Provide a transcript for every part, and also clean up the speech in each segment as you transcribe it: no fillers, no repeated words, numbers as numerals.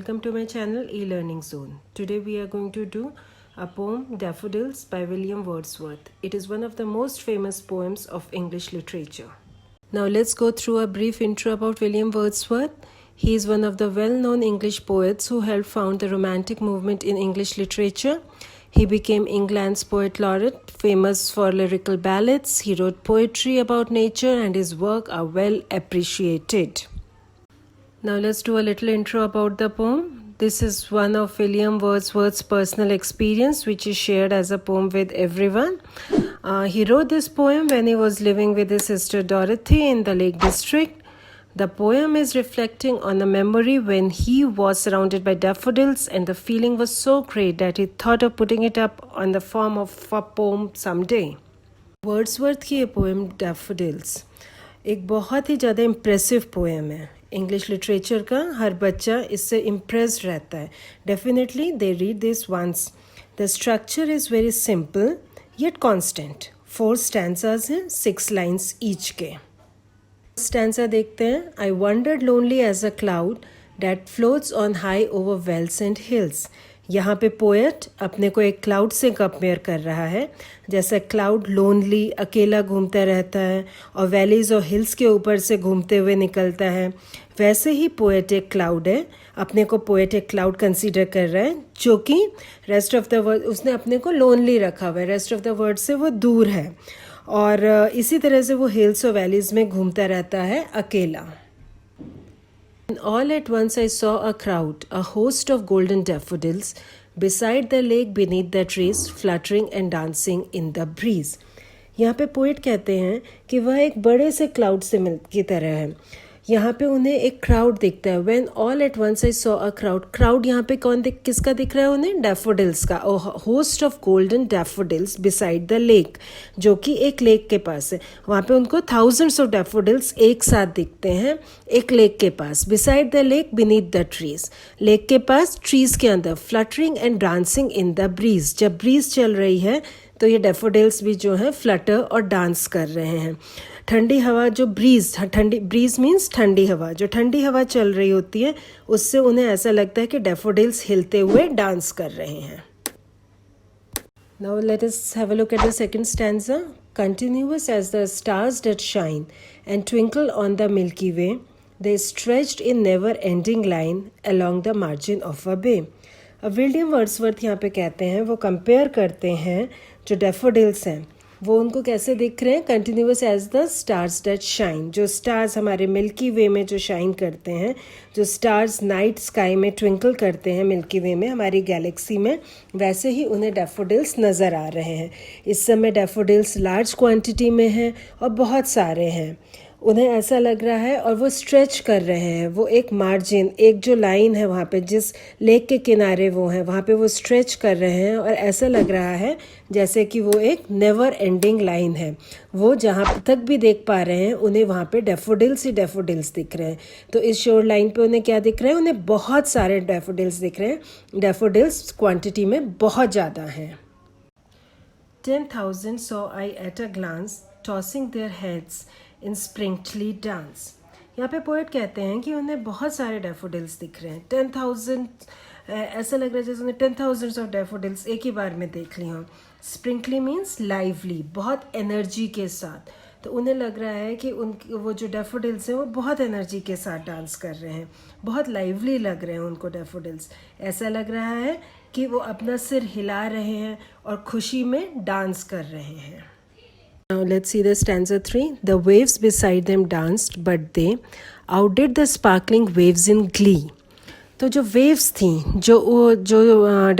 welcome to my channel E-Learning Zone. Today we are going to do a poem Daffodils by William Wordsworth. It is one of the most famous poems of English literature. Now let's go through a brief intro about William Wordsworth. He is one of the well-known English poets who helped found the Romantic movement in English literature. He became England's poet laureate, famous for lyrical ballads. He wrote poetry about nature and his work are well appreciated. Now let's do a little intro about the poem. This is one of William Wordsworth's personal experience which is shared as a poem with everyone. He wrote this poem when he was living with his sister Dorothy in the Lake District. The poem is reflecting on a memory when he was surrounded by daffodils and the feeling was so great that he thought of putting it up on the form of a poem someday. Wordsworth की ये poem daffodils एक बहुत ही ज़्यादा impressive poem है. English literature का हर बच्चा इससे इम्प्रेस्ड रहता है. Definitely they read this once. The structure is very simple yet constant. 4 stanzas हैं, 6 लाइन्स ईच के. स्टैंजा देखते हैं. I wandered lonely as a cloud that floats on high over vales and hills. यहाँ पे poet अपने को एक cloud से कंपेयर कर रहा है. जैसे क्लाउड लोनली अकेला घूमता रहता है और वैलीज और हिल्स के ऊपर से घूमते हुए निकलता है, वैसे ही पोएट एक क्लाउड है. अपने को पोएट एक क्लाउड कंसीडर कर रहा है जो कि रेस्ट ऑफ द वर्ल्ड उसने अपने को लोनली रखा हुआ है. रेस्ट ऑफ द वर्ल्ड से वो दूर है और इसी तरह से वो हिल्स और वैलीज में घूमता रहता है अकेला. All at once I saw a crowd, a host of golden daffodils, beside the lake beneath the trees, fluttering and dancing in the breeze. यहाँ पे पोइट कहते हैं कि वह एक बड़े से क्लाउड से की तरह है. यहाँ पे उन्हें एक क्राउड दिखता है. When all at once I saw a crowd. Crowd यहाँ पे किसका दिख रहा है उन्हें? डैफोडिल्स का. Host of golden daffodils beside the lake, जो कि एक लेक के पास है. वहाँ पे उनको थाउजेंड्स ऑफ डैफोडिल्स एक साथ दिखते हैं एक लेक के पास. Beside the lake beneath the trees. Lake के पास ट्रीज के अंदर. Fluttering and dancing in the breeze. जब ब्रीज चल रही है तो ये डैफोडिल्स भी जो है फ्लटर और डांस कर रहे हैं. ठंडी हवा जो ब्रीज मीन्स ठंडी हवा. जो ठंडी हवा चल रही होती है उससे उन्हें ऐसा लगता है कि डैफोडिल्स हिलते हुए डांस कर रहे हैं. Now let us have a look at the second stanza. Continuous as the stars that shine and twinkle on the Milky Way, they stretched in never-ending line along the margin of a bay. अब William Wordsworth यहाँ पे कहते हैं, वो compare करते हैं जो daffodils हैं वो उनको कैसे दिख रहे हैं. Continuous as the stars that shine. जो स्टार्स हमारे मिल्की वे में जो शाइन करते हैं, जो स्टार्स नाइट स्काई में ट्विंकल करते हैं मिल्की वे में, हमारी गैलेक्सी में, वैसे ही उन्हें डैफोडिल्स नज़र आ रहे हैं. इस समय डैफोडिल्स लार्ज क्वांटिटी में हैं और बहुत सारे हैं. उन्हें ऐसा लग रहा है और वो स्ट्रेच कर रहे हैं. वो एक मार्जिन, एक जो लाइन है वहाँ पे जिस लेक के किनारे वो हैं, वहाँ पे वो स्ट्रेच कर रहे हैं और ऐसा लग रहा है जैसे कि वो एक नेवर एंडिंग लाइन है. वो जहाँ तक भी देख पा रहे हैं उन्हें वहाँ पे डैफोडिल्स ही डैफोडिल्स दिख रहे हैं. तो इस शोर लाइन पे उन्हें क्या दिख रहा है? उन्हें बहुत सारे डैफोडिल्स दिख रहे हैं. डैफोडिल्स क्वान्टिटी में बहुत ज़्यादा हैं. 10,000 saw I at a glance, tossing their heads in sprinkly dance. यहाँ पे पोएट कहते हैं कि उन्हें बहुत सारे डैफोडिल्स दिख रहे हैं. 10,000 ऐसा लग रहा है जैसे उन्हें 10,000 ऑफ डैफोडिल्स एक ही बार में देख ली हों. स्प्रिंकली मीन्स लाइवली, बहुत एनर्जी के साथ. तो उन्हें लग रहा है कि वो जो डैफोडिल्स हैं वो बहुत एनर्जी के साथ डांस कर रहे हैं. बहुत लाइवली लग रहे हैं उनको डैफोडिल्स. ऐसा लग रहा है कि वो अपना सिर हिला रहे हैं और खुशी में डांस कर रहे हैं. Now let's see the stanza 3. The waves beside them danced, but they outdid the sparkling waves in glee. तो जो वेव्स थी, जो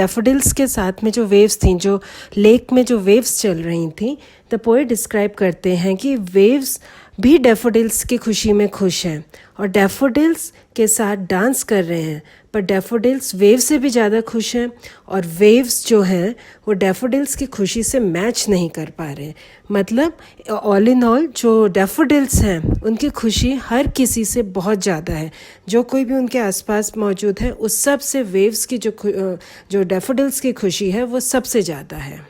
डैफोडिल्स के साथ में जो वेव्स थी, जो लेक में जो वेव्स चल रही थी, द पोएट डिस्क्राइब करते हैं कि वेव्स भी डैफोडिल्स की खुशी में खुश हैं और डैफोडिल्स के साथ डांस कर रहे हैं. पर डैफोडिल्स वेव से भी ज़्यादा खुश हैं और वेव्स जो हैं वो डैफोडिल्स की खुशी से मैच नहीं कर पा रहे. मतलब ऑल इन ऑल जो डैफोडिल्स हैं उनकी खुशी हर किसी से बहुत ज़्यादा है. जो कोई भी उनके आसपास मौजूद है उस सब से वेव्स की जो डैफोडिल्स की खुशी है वो सबसे ज़्यादा है.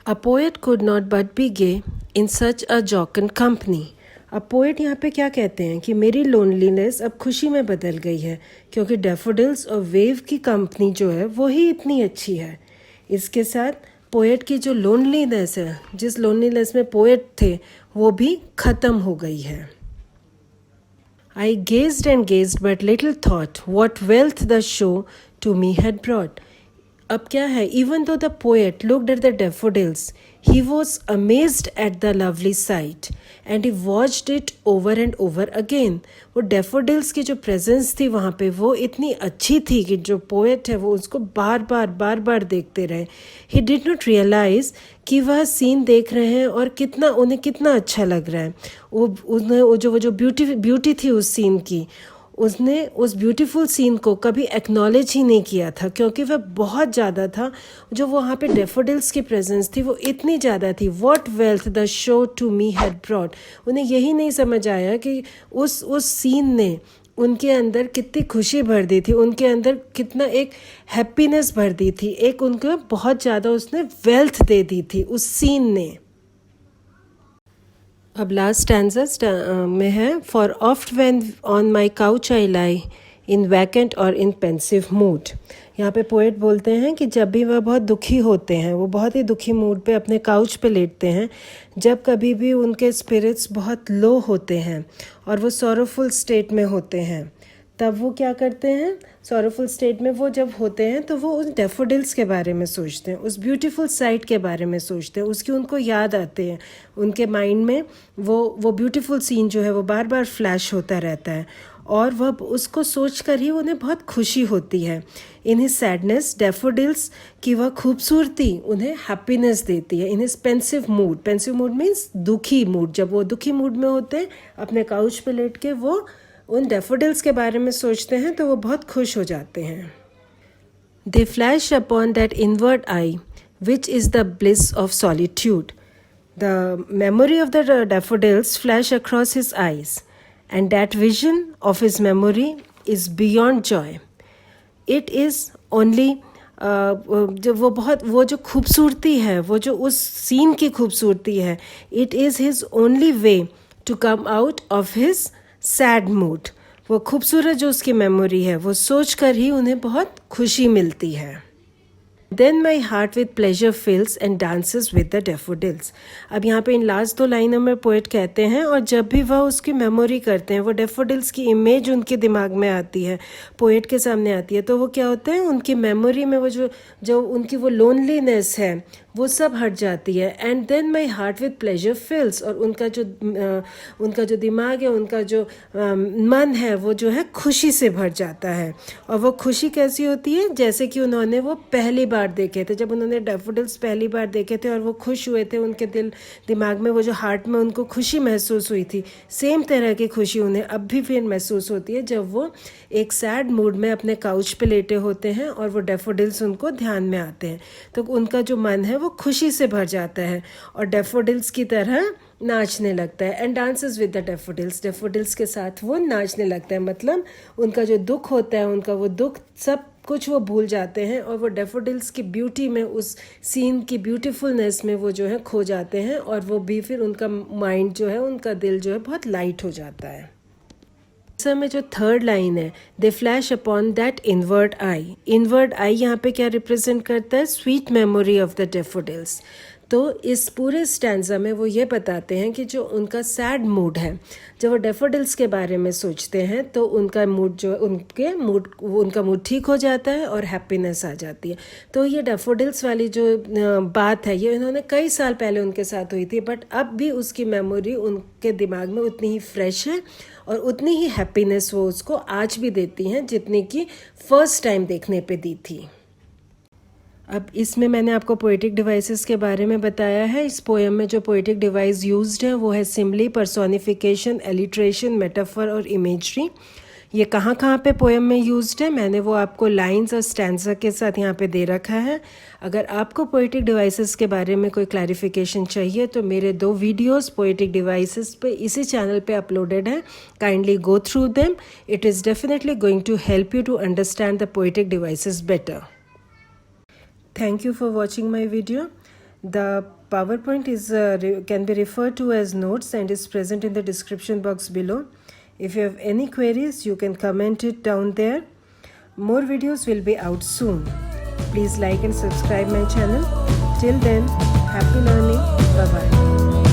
A poet could not but be gay in such a jocund company. अब पोएट यहाँ पे क्या कहते हैं कि मेरी लोनलीनेस अब खुशी में बदल गई है क्योंकि डैफोडिल्स और वेव की कंपनी जो है वो ही इतनी अच्छी है। इसके साथ पोएट की जो लोनलीनेस है, जिस लोनलीनेस में पोएट थे, वो भी ख़त्म हो गई है। I gazed and gazed but little thought what wealth the show to me had brought. अब क्या है, even though the poet looked at the daffodils, he was amazed at the lovely sight and he watched it over and over again. वो daffodils की जो presence थी वहाँ पे वो इतनी अच्छी थी कि जो poet है वो उसको बार बार देखते रहे। He did not realize कि वह सीन देख रहे हैं और उन्हें कितना अच्छा लग रहा है। वो जो ब्यूटी थी उस सीन की, उसने उस ब्यूटीफुल सीन को कभी एक्नॉलेज ही नहीं किया था क्योंकि वह बहुत ज़्यादा था। जो वहाँ पे डेफोडिल्स की प्रेजेंस थी वो इतनी ज़्यादा थी। What wealth the show to me had brought. उन्हें यही नहीं समझ आया कि उस सीन ने उनके अंदर कितनी खुशी भर दी थी, उनके अंदर कितना एक हैप्पीनेस भर दी थी, एक उनको बहुत ज़्यादा उसने वेल्थ दे दी थी उस सीन ने। अब लास्ट स्टैंजा में है, for oft when on my couch I lie in vacant और इन पेंसिव मूड। यहाँ पे पोएट बोलते हैं कि जब भी वह बहुत दुखी होते हैं, वो बहुत ही दुखी मूड पे अपने काउच पे लेटते हैं, जब कभी भी उनके स्पिरिट्स बहुत लो होते हैं और वो सॉरोफुल स्टेट में होते हैं, तब वो क्या करते हैं, सॉरोफुल स्टेट में वो जब होते हैं तो वो उस डेफोडिल्स के बारे में सोचते हैं, उस ब्यूटीफुल साइट के बारे में सोचते हैं, उसकी उनको याद आते हैं। उनके माइंड में वो ब्यूटीफुल सीन जो है वो बार बार फ्लैश होता रहता है और वह उसको सोच कर ही उन्हें बहुत खुशी होती है। इन हिज सैडनेस डेफोडिल्स की वह खूबसूरती उन्हें हैप्पीनेस देती है। In his pensive mood means दुखी मूड, जब वो दुखी मूड में होते हैं अपने काउच पे लेट के वो उन डेफोडिल्स के बारे में सोचते हैं तो वो बहुत खुश हो जाते हैं। दे flash upon that inward I which is the bliss of solitude. The memory of the daffodils flash across his eyes and that vision of his memory is beyond joy. It is only वो जो खूबसूरती है, वो जो उस scene की खूबसूरती है, it is his only way to come out of his sad mood. वो खूबसूरत जो उसकी मेमोरी है वो सोच कर ही उन्हें बहुत खुशी मिलती है। Then my heart with pleasure fills and dances with the daffodils. अब यहाँ पे इन लास्ट दो लाइनों में पोएट कहते हैं, और जब भी वह उसकी मेमोरी करते हैं, वो डेफोडिल्स की इमेज उनके दिमाग में आती है, पोएट के सामने आती है, तो वो क्या होते हैं, उनकी मेमोरी में वो जो उनकी वो लोनलीनेस है वो सब हट जाती है। And then my heart with pleasure fills, और उनका जो दिमाग है, उनका जो मन है वो जो है खुशी से भर जाता है। और वो खुशी कैसी होती है, जैसे कि उन्होंने वो पहली बार देखे थे, जब उन्होंने डैफोडिल्स पहली बार देखे थे और वो खुश हुए थे, उनके दिमाग में वो जो हार्ट में उनको खुशी महसूस हुई थी, सेम तरह की खुशी उन्हें अब भी फिर महसूस होती है जब वो एक सैड मूड में अपने काउच पे लेटे होते हैं और वो डैफोडिल्स उनको ध्यान में आते हैं, तो उनका जो मन है वो खुशी से भर जाता है और डैफोडिल्स की तरह नाचने लगता है। And dances with the daffodils के साथ वो नाचने लगता है, मतलब उनका जो दुख होता है, उनका वो दुख सब कुछ वो भूल जाते हैं और वो डैफोडिल्स की ब्यूटी में, उस सीन की ब्यूटीफुलनेस में वो जो है खो जाते हैं, और वो भी फिर उनका माइंड जो है, उनका दिल जो है बहुत लाइट हो जाता है। में जो थर्ड लाइन है, दे फ्लैश अपॉन दैट इनवर्ड आई यहाँ पे क्या रिप्रेजेंट करता है, sweet memory of the daffodils. तो इस पूरे स्टैंजा में वो ये बताते हैं कि जो उनका सैड मूड है, जब वो डैफोडिल्स के बारे में सोचते हैं तो उनका मूड जो उनका मूड ठीक हो जाता है और हैप्पीनेस आ जाती है। तो ये डैफोडिल्स वाली जो बात है, ये इन्होंने कई साल पहले उनके साथ हुई थी, बट अब भी उसकी मेमोरी उनके दिमाग में उतनी ही फ्रेश है और उतनी ही हैप्पीनेस वो उसको आज भी देती हैं जितनी कि फर्स्ट टाइम देखने पे दी थी। अब इसमें मैंने आपको पोएटिक डिवाइसेस के बारे में बताया है। इस पोएम में जो पोएटिक डिवाइस यूज्ड है वो है सिम्बली, पर्सोनिफिकेशन, एलिट्रेशन, मेटाफर और इमेजरी। ये कहाँ कहाँ पे पोएम में यूज्ड है मैंने वो आपको लाइंस और स्टैंजा के साथ यहाँ पे दे रखा है। अगर आपको पोएटिक डिवाइसेस के बारे में कोई क्लैरिफिकेशन चाहिए तो मेरे 2 वीडियोस पोएटिक डिवाइसेस पे इसी चैनल पे अपलोडेड हैं, kindly go through them. It is definitely going to help you to understand the poetic devices better. Thank you for watching my video. The PowerPoint can be referred to as notes and is present in the description box below. If you have any queries, you can comment it down there. More videos will be out soon. Please like and subscribe my channel. Till then, happy learning. Bye-bye.